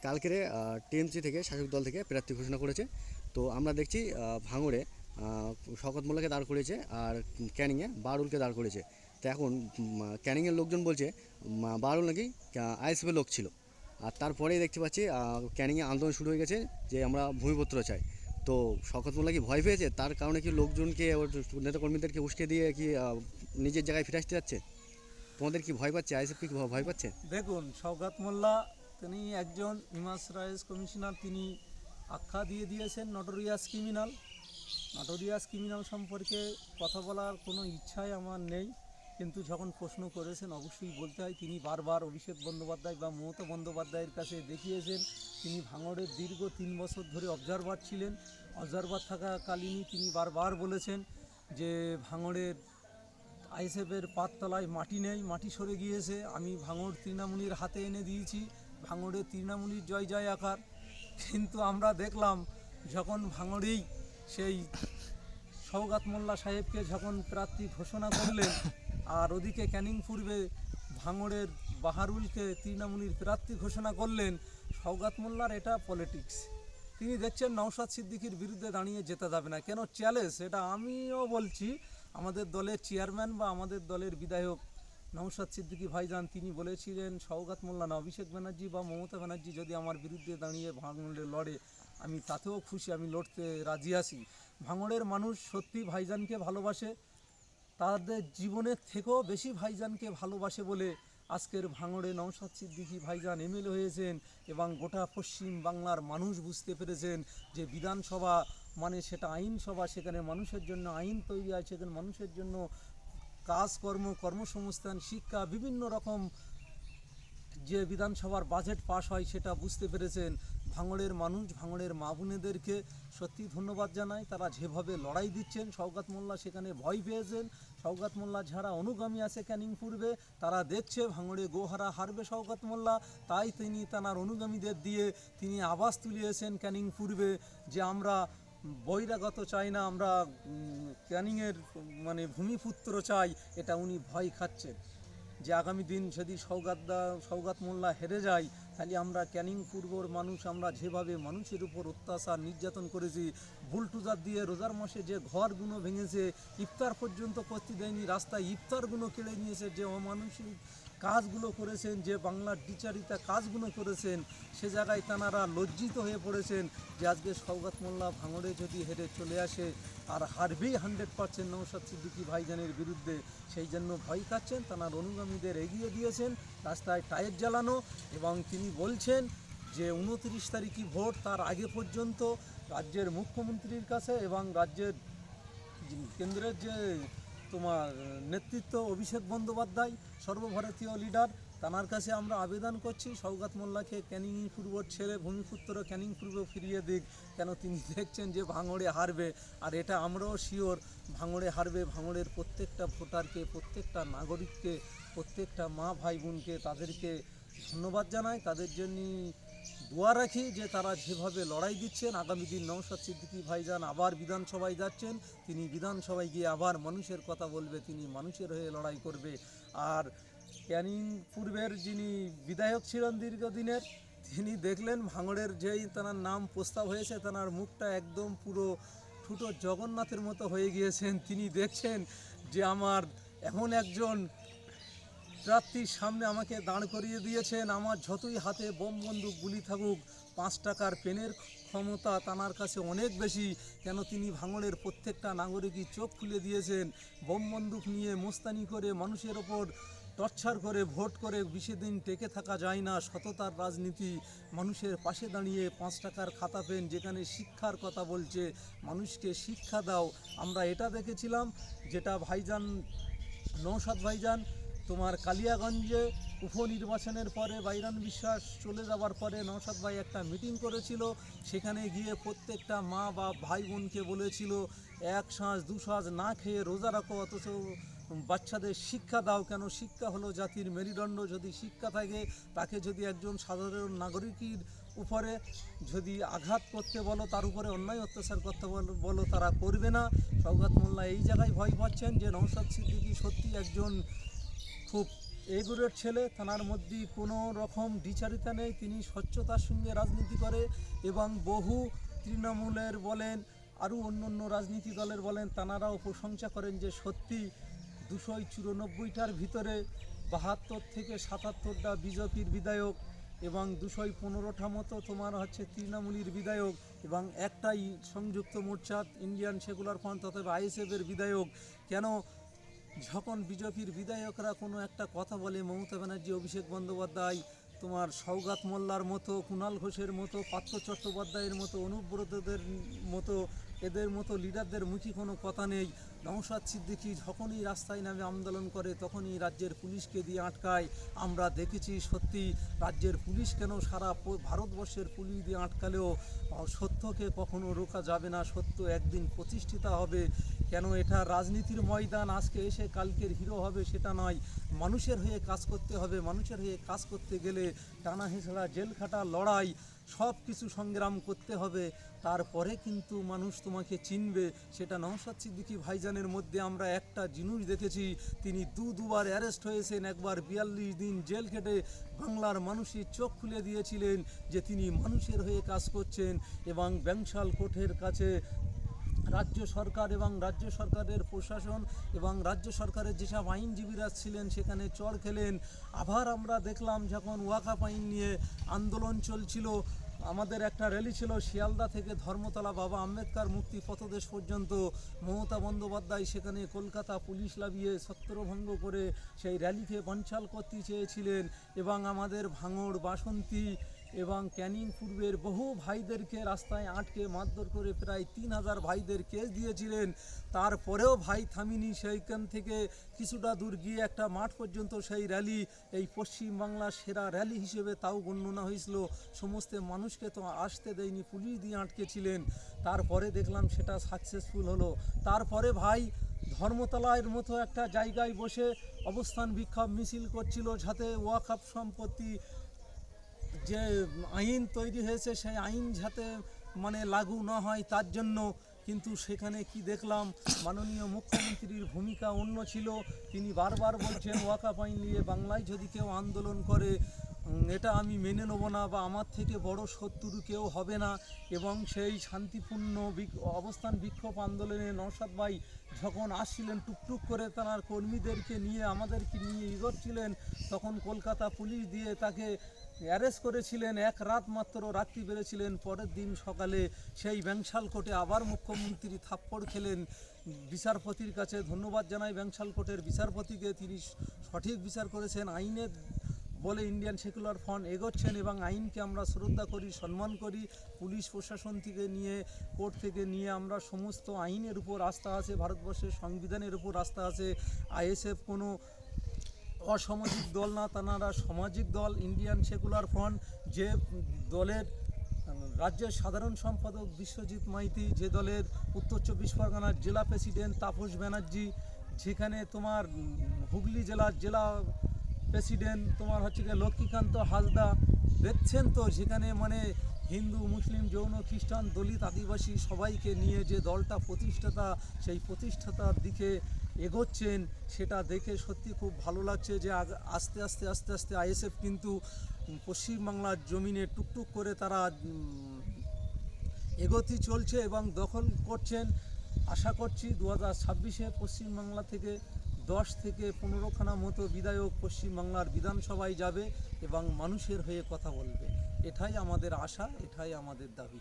কালকের টিএমসি থেকে শাসক দল থেকে প্রার্থী ঘোষণা করেছে। তো আমরা দেখছি ভাঙড়ে শওকত মোল্লাকে দাঁড় করেছে আর ক্যানিংয়ে বারুলকে দাঁড় করেছে। তো এখন ক্যানিংয়ের লোকজন বলছে বারুল নাকি আইএসএফের লোক ছিল। আর তারপরেই দেখতে পাচ্ছি ক্যানিংয়ে আন্দোলন শুরু হয়ে গেছে যে আমরা ভূমিপত্র চাই। তো শওকত মোল্লা কি ভয় পেয়েছে? তার কারণে কি লোকজনকে ওর নেতাকর্মীদেরকে উস্কে দিয়ে কি নিজের জায়গায় ফিরে আসতে যাচ্ছে? তোমাদের কি ভয় পাচ্ছে? আইএসএফ কি ভয় পাচ্ছে? দেখুন, শওকত মোল্লা তিনি একজন হিউম্যান রাইটস কমিশনার। তিনি আখ্যা দিয়ে দিয়েছেন নটোরিয়াস ক্রিমিনাল। নটোরিয়াস ক্রিমিনাল সম্পর্কে কথা বলার কোনো ইচ্ছাই আমার নেই, কিন্তু যখন প্রশ্ন করেছেন অবশ্যই বলতে হয়। তিনি বারবার অভিষেক বন্দ্যোপাধ্যায় বা মমতা বন্দ্যোপাধ্যায়ের কাছে দেখিয়েছেন তিনি ভাঙড়ের দীর্ঘ 3 বছর ধরে অবজারভার ছিলেন। অবজারভার থাকাকালীনই তিনি বারবার বলেছেন যে ভাঙড়ের আইএসএফের পাততলায় মাটি নেই, মাটি সরে গিয়েছে। আমি ভাঙড় তৃণমূলের হাতে এনে দিয়েছি, ভাঙড়ে তৃণমূলের জয় জয় আকার। কিন্তু আমরা দেখলাম যখন ভাঙড়েই সেই শওকত মোল্লা সাহেবকে যখন প্রার্থী ঘোষণা করলেন, আর ওদিকে ক্যানিং পূর্বে ভাঙড়ের বাহারুলকে তৃণমূলের প্রার্থী ঘোষণা করলেন, শওকত মোল্লার এটা পলিটিক্স। তিনি দেখছেন নওশাদ সিদ্দিকীর বিরুদ্ধে দাঁড়িয়ে যেতে যাবে না। কেন চ্যালেঞ্জ? এটা আমিও বলছি। আমাদের দলের চেয়ারম্যান বা আমাদের দলের বিধায়ক নওশাদ সিদ্দিকী ভাইজান তিনি বলেছিলেন শওকত মোল্লা না, অভিষেক ব্যানার্জি বা মমতা ব্যানার্জি যদি আমার বিরুদ্ধে দাঁড়িয়ে ভাঙড়ে লড়ে আমি তাতেও খুশি, আমি লড়তে রাজি আছি। ভাঙড়ের মানুষ সত্যি ভাইজানকে ভালোবাসে, তাদের জীবনের থেকেও বেশি ভাইজানকে ভালোবাসে বলে আজকের ভাঙড়ে নওশাদ সিদ্দিকী ভাইজান এমএলএ হয়েছেন এবং গোটা পশ্চিম বাংলার মানুষ বুঝতে পেরেছেন যে বিধানসভা মানে সেটা আইনসভা, সেখানে মানুষের জন্য আইন তৈরি হয়, সেখানে মানুষের জন্য কাজকর্ম, কর্মসংস্থান, শিক্ষা, বিভিন্ন রকম যে বিধানসভার বাজেট পাস হয় সেটা বুঝতে পেরেছেন। ভাঙড়ের মানুষ, ভাঙড়ের মা বোনেদেরকে সত্যি ধন্যবাদ জানায়। তারা যেভাবে লড়াই দিচ্ছেন, শওকত মোল্লা সেখানে ভয় পেয়েছেন। শওকত মোল্লা যারা অনুগামী আছে ক্যানিং পূর্বে, তারা দেখছে ভাঙড়ে গোহারা হারবে শওকত মোল্লা, তাই তিনি তাঁর অনুগামীদের দিয়ে তিনি আওয়াজ তুলিয়েছেন ক্যানিং পূর্বে যে আমরা বহিরাগত চাই না, আমরা ক্যানিংয়ের মানে ভূমিপুত্র চাই। এটা উনি ভয় খাচ্ছেন যে আগামী দিন যদি শওকত মোল্লা হেরে যায় তাহলে আমরা ক্যানিং পূর্বর মানুষ, আমরা যেভাবে মানুষের উপর অত্যাচার নির্যাতন করেছি, বুলটুজার দিয়ে রোজার মাসে যে ঘরগুলো ভেঙেছে, ইফতার পর্যন্ত করতে দেয়নি, রাস্তায় ইফতারগুলো কেড়ে নিয়েছে, যে অমানুষিক কাজগুলো করেছেন, যে বাংলার দ্বিচারিতা কাজগুলো করেছেন, সে জায়গায় তাঁরা লজ্জিত হয়ে পড়েছেন যে আজকে শওকত মোল্লা ভাঙড়ে যদি হেরে চলে আসে আর হারবেই 100% নওশাদ সিদ্দিকী ভাইজানের বিরুদ্ধে, সেই জন্য ভয় খাচ্ছেন। তাঁর অনুগামীদের এগিয়ে দিয়েছেন রাস্তায় টায়ার জ্বালানো এবং তিনি বলছেন যে 29 তারিখই ভোট, তার আগে পর্যন্ত রাজ্যের মুখ্যমন্ত্রীর কাছে এবং রাজ্যের কেন্দ্রের যে তোমার নেতৃত্ব অভিষেক বন্দ্যোপাধ্যায় সর্বভারতীয় লিডার, তাঁর কাছে আমরা আবেদন করছি শওকত মোল্লাকে ক্যানিং পূর্ব ছেড়ে ভূমিপুত্র ক্যানিং পূর্ব ফিরিয়ে দিক। কেন তিনি দেখছেন যে ভাঙড়ে হারবে, আর এটা আমরাও শিওর ভাঙড়ে হারবে। ভাঙড়ের প্রত্যেকটা ভোটারকে, প্রত্যেকটা নাগরিককে, প্রত্যেকটা মা ভাই বোনকে তাদেরকে ধন্যবাদ জানাই, তাদের জন্য দোয়া রাখি যে তারা যেভাবে লড়াই দিচ্ছেন। আগামী দিন নওশাদ সিদ্দিকী ভাইজান আবার বিধানসভায় যাচ্ছেন, তিনি বিধানসভায় গিয়ে আবার মানুষের কথা বলবে, তিনি মানুষের হয়ে লড়াই করবে। আর ক্যানিং পূর্বের যিনি বিধায়ক ছিলেন দীর্ঘদিনের, তিনি দেখলেন ভাঙড়ের যেই তাঁর নাম প্রস্তাব হয়েছে, তাঁর মুখটা একদম পুরো ঠুটো জগন্নাথের মতো হয়ে গিয়েছেন। তিনি দেখছেন যে আমার এমন একজন প্রার্থীর সামনে আমাকে দাঁড় করিয়ে দিয়েছেন, আমার যতই হাতে বোম বন্দুক গুলি থাকুক, 5 টাকার পেনের ক্ষমতা তাঁর কাছে অনেক বেশি। কেন তিনি ভাঙড়ের প্রত্যেকটা নাগরিকই চোখ খুলে দিয়েছেন। বোম বন্দুক নিয়ে মোস্তানি করে মানুষের ওপর টর্চার করে ভোট করে বেশি দিন টেকে থাকা যায় না। সততার রাজনীতি, মানুষের পাশে দাঁড়িয়ে 5 টাকার খাতা পেন, যেখানে শিক্ষার কথা বলছে, মানুষকে শিক্ষা দাও। আমরা এটা দেখেছিলাম যেটা ভাইজান নওশাদ ভাইজান তোমার কালিয়াগঞ্জে উপনির্বাচনের পরে বাইরান বিশ্বাস চলে যাওয়ার পরে নওশাদ ভাই একটা মিটিং করেছিল, সেখানে গিয়ে প্রত্যেকটা মা বা ভাই বোনকে বলেছিল 1 সাঁঝ 2 সাঁঝ না খেয়ে রোজা রাখো, অথচ বাচ্চাদের শিক্ষা দাও। কেন শিক্ষা হলো জাতির মেরুদণ্ড। যদি শিক্ষা থাকে, তাকে যদি একজন সাধারণ নাগরিকের উপরে যদি আঘাত করতে বলো, তার উপরে অন্যায় অত্যাচার করতে বলো, তারা করবে না। শওকত মোল্লা এই জায়গায় ভয় পাচ্ছেন যে নওশাদ সিদ্দিকী সত্যি একজন খুব এগুলোর ছেলে, তার মধ্যে কোনো রকম দ্বিচারিতা নেই। তিনি স্বচ্ছতার সঙ্গে রাজনীতি করে এবং বহু তৃণমূলের বলেন আরও অন্য অন্য রাজনীতি দলের বলেন তাঁরাও প্রশংসা করেন যে সত্যি 294টার ভিতরে 72 থেকে 77টা বিজেপির বিধায়ক এবং 215টা মতো তোমার হচ্ছে তৃণমূলের বিধায়ক এবং একটাই সংযুক্ত মোর্চা ইন্ডিয়ান সেকুলার ফ্রন্ট অথবা আইএসএফের বিধায়ক। কেন যখন বিজেপির বিধায়করা কোনো একটা কথা বলে, মমতা ব্যানার্জি, অভিষেক বন্দ্যোপাধ্যায়, তোমার সওগাত মোল্লার মতো, কুণাল ঘোষের মতো, পার্থ চট্টোপাধ্যায়ের মতো, অনুব্রতদের মতো, এদের মতো লিডারদের মুখে কোনো কথা নেই। নওশাদ সিদ্দিকী যখনই রাস্তায় নামে আন্দোলন করে তখনই রাজ্যের পুলিশকে দিয়ে আটকায়। আমরা দেখেছি সত্যি রাজ্যের পুলিশ কেন সারা ভারতবর্ষের পুলিশ দিয়ে আটকালেও সত্যকে কখনো রোকা যাবে না, সত্য একদিন প্রতিষ্ঠিত হবে। কেন এটা রাজনীতির ময়দান, আজকে এসে কালকের হিরো হবে সেটা নয়। মানুষের হয়ে কাজ করতে হবে। মানুষের হয়ে কাজ করতে গেলে টানা হেঁচড়া, জেল খাটা, লড়াই সব কিছু সংগ্রাম করতে হবে। তারপরে কিন্তু মানুষ তোমাকে চিনবে। সেটা নওশাদ সিদ্দিকী ভাইজানের মধ্যে আমরা একটা জিনিস দেখেছি, তিনি দুবার অ্যারেস্ট হয়েছেন, একবার 42 দিন জেল খেটে বাংলার মানুষের চোখ খুলে দিয়েছিলেন যে তিনি মানুষের হয়ে কাজ করছেন। এবং ব্যাংশাল কোর্টের কাছে রাজ্য সরকার এবং রাজ্য সরকারের প্রশাসন এবং রাজ্য সরকারের যেসব আইনজীবীরা ছিলেন সেখানে চড় খেলেন। আবার আমরা দেখলাম যখন ওয়াকাফ আইন নিয়ে আন্দোলন চলছিল, আমাদের একটা র্যালি ছিল শিয়ালদা থেকে ধর্মতলা বাবা আম্বেদকর মুক্তি পথদেশ পর্যন্ত, মমতা বন্দ্যোপাধ্যায় সেখানে কলকাতা পুলিশ লাভিয়ে ছত্রভঙ্গ করে সেই র্যালিকে বানচাল করতে চেয়েছিলেন এবং আমাদের ভাঙড়, বাসন্তী এবং ক্যানিং পূর্বের বহু ভাইদেরকে রাস্তায় আটকে মারধর করে প্রায় 3000 ভাইদের কেস দিয়েছিলেন। তারপরেও ভাই থামিনি, সেইখান থেকে কিছুটা দূর গিয়ে একটা মাঠ পর্যন্ত সেই র্যালি এই পশ্চিমবাংলার সেরা র্যালি হিসেবে তাও গণ্যনা হয়েছিল। সমস্ত মানুষকে তো আসতে দেয়নি, পুলিশ দিয়ে আটকেছিলেন। তারপরে দেখলাম সেটা সাকসেসফুল হলো। তারপরে ভাই ধর্মতলার মতো একটা জায়গায় বসে অবস্থান বিক্ষোভ মিছিল করছিল যাতে ওয়াকফ সম্পত্তি যে আইন তৈরি হয়েছে সেই আইন যাতে মানে লাগু না হয় তার জন্য। কিন্তু সেখানে কি দেখলাম, মাননীয় মুখ্যমন্ত্রীর ভূমিকা অন্য ছিল। তিনি বারবার বলছেন ওয়াকফ আইন নিয়ে বাংলায় যদি কেউ আন্দোলন করে এটা আমি মেনে নেব না, বা আমার থেকে বড় শত্রু কেউ হবে না। এবং সেই শান্তিপূর্ণ অবস্থান বিক্ষোভ আন্দোলনে নওশাদ ভাই যখন আসছিলেন টুকটুক করে তার কর্মীদেরকে নিয়ে আমাদেরকে নিয়ে এগোচ্ছিলেন, তখন কলকাতা পুলিশ দিয়ে তাকে অ্যারেস্ট করেছিলেন। এক রাত মাত্র রাত্রি বেড়েছিলেন। পরের দিন সকালে সেই ব্যাংশাল কোর্টে আবার মুখ্যমন্ত্রী থাপ্পড় খেলেন। বিচারপতির কাছে ধন্যবাদ জানাই ব্যাংশাল কোর্টের বিচারপতিকে, তিনি সঠিক বিচার করেছেন। আইনের বলে ইন্ডিয়ান সেকুলার ফ্রন্ট এগোচ্ছেন এবং আইনকে আমরা শ্রদ্ধা করি, সম্মান করি। পুলিশ প্রশাসন থেকে নিয়ে কোর্ট থেকে নিয়ে আমরা সমস্ত আইনের উপর আস্থা আছে, ভারতবর্ষের সংবিধানের উপর আস্থা আছে। আইএসএফ কোনো অসামাজিক দল না, তারা সামাজিক দল। ইন্ডিয়ান সেকুলার ফ্রন্ট যে দলের রাজ্যের সাধারণ সম্পাদক বিশ্বজিৎ মাইতি, যে দলের উত্তর 24 পরগনার জেলা প্রেসিডেন্ট তাপস ব্যানার্জি, যেখানে তোমার হুগলি জেলার জেলা প্রেসিডেন্ট তোমার হচ্ছে গিয়ে লক্ষ্মীকান্ত হাসদা, দেখছেন তো যেখানে মানে হিন্দু, মুসলিম, জৈন, খ্রিস্টান, দলিত, আদিবাসী সবাইকে নিয়ে যে দলটা প্রতিষ্ঠাতা, সেই প্রতিষ্ঠাতার দিকে এগোচ্ছেন, সেটা দেখে সত্যি খুব ভালো লাগছে যে আস্তে আস্তে আস্তে আস্তে আইএসএফ কিন্তু পশ্চিমবাংলার জমিনে টুকটুক করে তারা এগোতে চলছে এবং দখল করছেন। আশা করছি 2026-এ পশ্চিমবাংলা থেকে 10 থেকে 15খানা মতো বিধায়ক পশ্চিমবাংলার বিধানসভায় যাবে এবং মানুষের হয়ে কথা বলবে। এটাই আমাদের আশা, এটাই আমাদের দাবি।